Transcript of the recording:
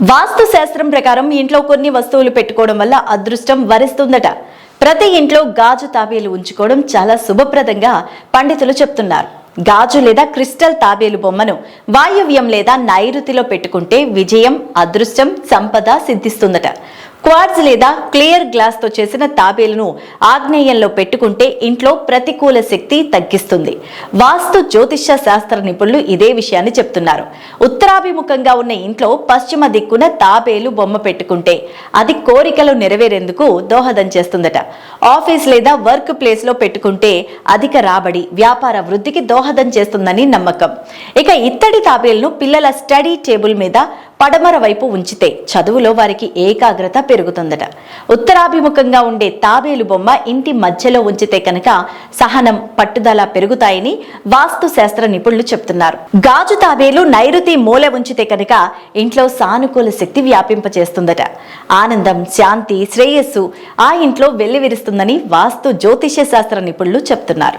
వాస్తు శాస్త్రం ప్రకారం ఇంట్లో కొన్ని వస్తువులు పెట్టుకోవడం వల్ల అదృష్టం వరిస్తుందట. ప్రతి ఇంట్లో గాజు తాబేలు ఉంచుకోవడం చాలా శుభప్రదంగా పండితులు చెప్తున్నారు. గాజు లేదా క్రిస్టల్ తాబేలు బొమ్మను వాయువ్యం లేదా నైరుతిలో పెట్టుకుంటే విజయం, అదృష్టం, సంపద సిద్ధిస్తుందట. క్వార్ట్జ్ లేదా క్లియర్ గ్లాస్ తో చేసిన తాబేలును ఆగ్నేయంలో పెట్టుకుంటే ఇంట్లో ప్రతికూల శక్తి తగ్గిస్తుంది. వాస్తు జ్యోతిష్య శాస్త్ర నిపుణులు ఇదే విషయాన్ని చెప్తున్నారు. ఉత్తరాభిముఖంగా ఉన్న ఇంట్లో పశ్చిమ దిక్కున తాబేలు బొమ్మ పెట్టుకుంటే అది కోరికలు నెరవేరేందుకు దోహదం చేస్తుందట. ఆఫీస్ లేదా వర్క్ ప్లేస్ లో పెట్టుకుంటే అధిక రాబడి, వ్యాపార వృద్ధికి దోహదం చేస్తుందని నమ్మకం. ఇక ఇత్తడి తాబేలును పిల్లల స్టడీ టేబుల్ మీద పడమర వైపు ఉంచితే చదువులో వారికి ఏకాగ్రత పెరుగుతుందట. ఉత్తరాభిముఖంగా ఉండే తాబేలు బొమ్మ ఇంటి మధ్యలో ఉంచితే కనుక సహనం, పట్టుదల పెరుగుతాయని వాస్తు శాస్త్ర నిపుణులు చెప్తున్నారు. గాజు తాబేలు నైరుతి మూల ఉంచితే కనుక ఇంట్లో సానుకూల శక్తి వ్యాపింపచేస్తుందట. ఆనందం, శాంతి, శ్రేయస్సు ఆ ఇంట్లో వెల్లివిరుస్తుందని వాస్తు జ్యోతిష్య శాస్త్ర నిపుణులు చెప్తున్నారు.